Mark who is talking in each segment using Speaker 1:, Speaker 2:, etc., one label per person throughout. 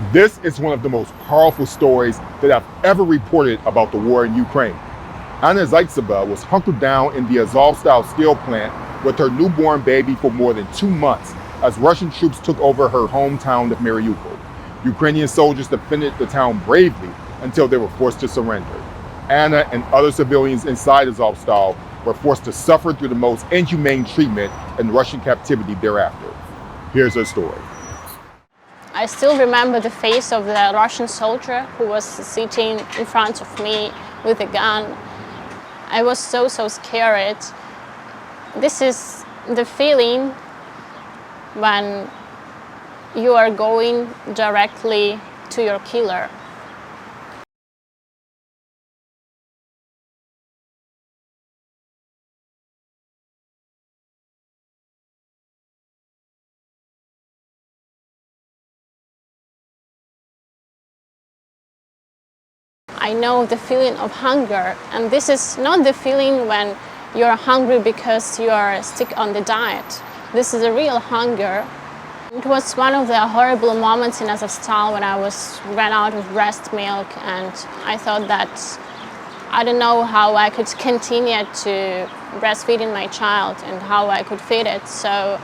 Speaker 1: This is one of the most powerful stories that I've ever reported about the war in Ukraine. Anna Zaitseva was hunkered down in the Azovstal Steel plant with her newborn baby for more than 2 months as Russian troops took over her hometown of Mariupol. Ukrainian soldiers defended the town bravely until they were forced to surrender. Anna and other civilians inside Azovstal were forced to suffer through the most inhumane treatment in Russian captivity thereafter. Here's her story.
Speaker 2: I still remember the face of the Russian soldier who was sitting in front of me with a gun. I was so scared. This is the feeling when you are going directly to your killer. I know the feeling of hunger, and this is not the feeling when you're hungry because you are stuck on the diet. This is a real hunger. It was one of the horrible moments in Azovstal when I ran out of breast milk, and I thought that I don't know how I could continue to breastfeeding my child and how I could feed it. So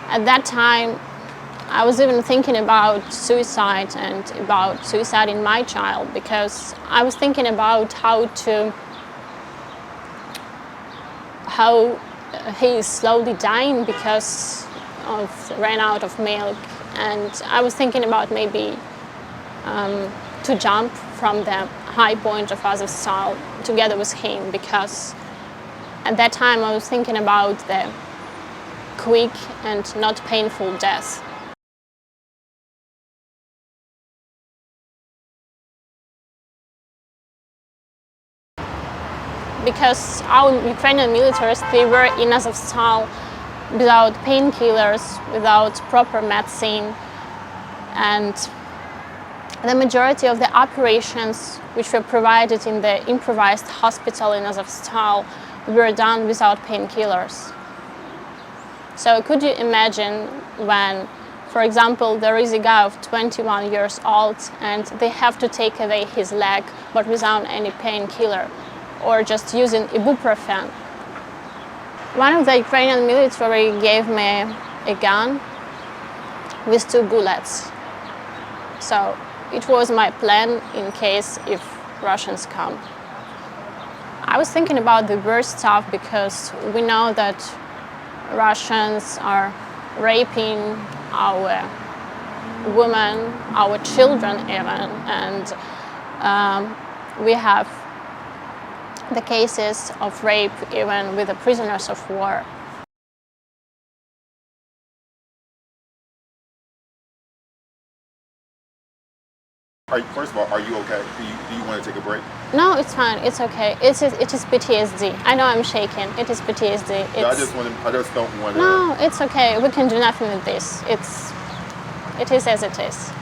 Speaker 2: at that time, I was even thinking about suicide and about suicide in my child, because I was thinking about how he is slowly dying because of ran out of milk, and I was thinking about maybe to jump from the high point of Azovstal together with him, because at that time I was thinking about the quick and not painful death. Because our Ukrainian militaries, they were in Azovstal without painkillers, without proper medicine, and the majority of the operations which were provided in the improvised hospital in Azovstal were done without painkillers. So could you imagine when, for example, there is a guy of 21 years old and they have to take away his leg but without any painkiller, or just using ibuprofen. One of the Ukrainian military gave me a gun with 2 bullets. So it was my plan in case if Russians come. I was thinking about the worst stuff because we know that Russians are raping our women, our children even, and we have the cases of rape even with the prisoners of war.
Speaker 1: First of all, are you okay? Do you want to take a break?
Speaker 2: No, it's fine. It's okay. It is PTSD. I know I'm shaking. It is PTSD.
Speaker 1: I just don't want to.
Speaker 2: No, it's okay. We can do nothing with this. It is as it is.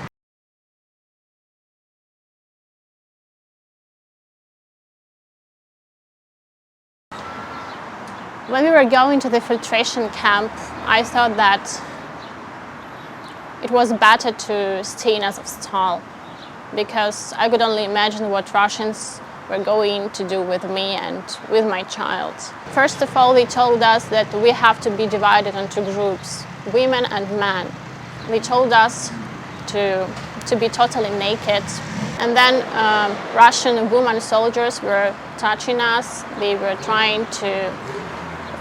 Speaker 2: When we were going to the filtration camp, I thought that it was better to stay in Azovstal, because I could only imagine what Russians were going to do with me and with my child. First of all, they told us that we have to be divided into groups, women and men. They told us to be totally naked. And then Russian women soldiers were touching us. They were trying to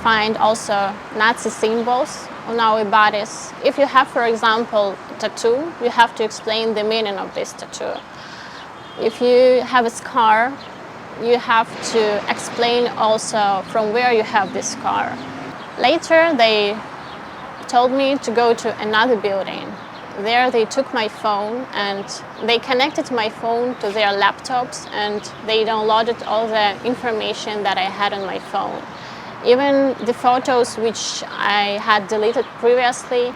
Speaker 2: find also Nazi symbols on our bodies. If you have, for example, a tattoo, you have to explain the meaning of this tattoo. If you have a scar, you have to explain also from where you have this scar. Later, they told me to go to another building. There they took my phone and they connected my phone to their laptops, and they downloaded all the information that I had on my phone. Even the photos which I had deleted previously.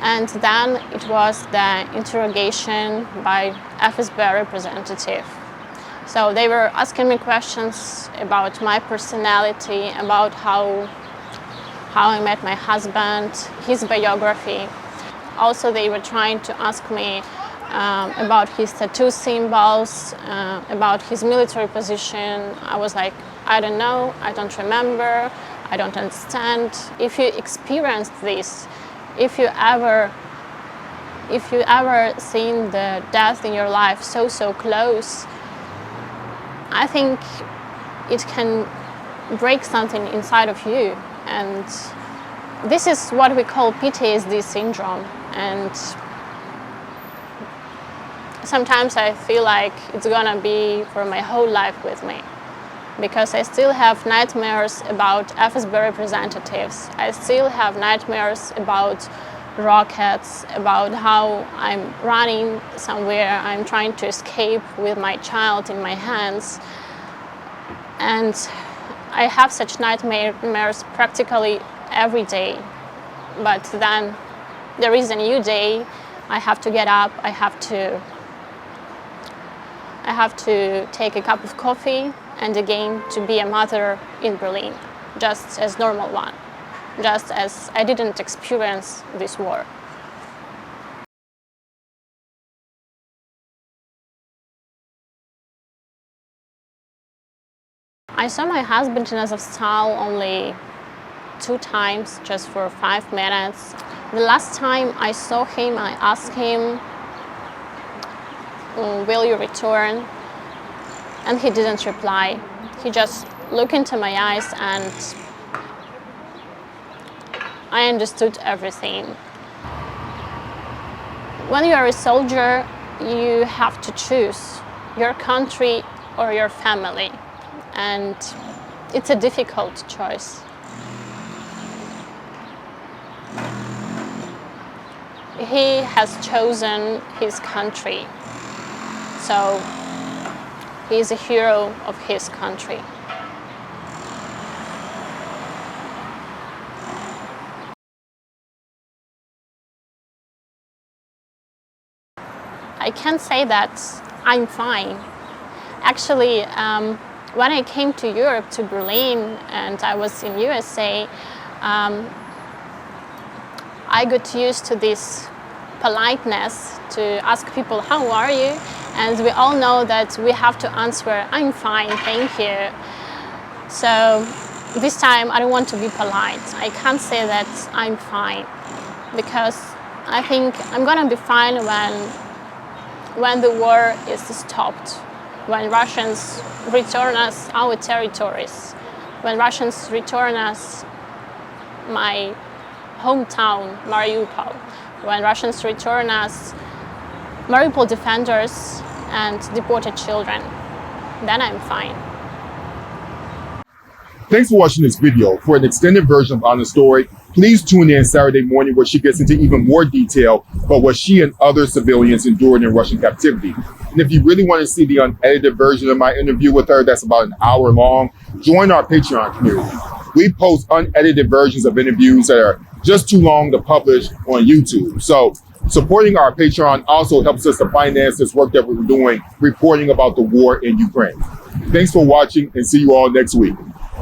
Speaker 2: And then it was the interrogation by FSB representative. So they were asking me questions about my personality, about how I met my husband, his biography. Also, they were trying to ask me about his tattoo symbols, about his military position. I was like, I don't know, I don't remember, I don't understand. If you experienced this, if you ever seen the death in your life so close, I think it can break something inside of you. And this is what we call PTSD syndrome. And sometimes I feel like it's gonna be for my whole life with me, because I still have nightmares about FSB representatives. I still have nightmares about rockets, about how I'm running somewhere, I'm trying to escape with my child in my hands. And I have such nightmares practically every day. But then there is a new day, I have to get up, I have to take a cup of coffee and again to be a mother in Berlin, just as normal one, just as I didn't experience this war. I saw my husband in Azovstal only 2 times, just for 5 minutes. The last time I saw him, I asked him, will you return? And he didn't reply. He just looked into my eyes and I understood everything. When you are a soldier, you have to choose your country or your family. And it's a difficult choice. He has chosen his country. So he is a hero of his country. I can't say that I'm fine. Actually, when I came to Europe, to Berlin, and I was in USA, I got used to this politeness to ask people, how are you? And we all know that we have to answer, I'm fine, thank you. So this time I don't want to be polite. I can't say that I'm fine, because I think I'm gonna be fine when the war is stopped, when Russians return us our territories, when Russians return us my hometown, Mariupol, when Russians return us Mariupol defenders and deported children, then I'm fine.
Speaker 1: Thanks for watching this video. For an extended version of Anna's story, please tune in Saturday morning, where she gets into even more detail about what she and other civilians endured in Russian captivity. And if you really want to see the unedited version of my interview with her, that's about an hour long, join our Patreon community. We post unedited versions of interviews that are just too long to publish on YouTube. So supporting our Patreon also helps us to finance this work that we're doing, reporting about the war in Ukraine. Thanks for watching, and see you all next week.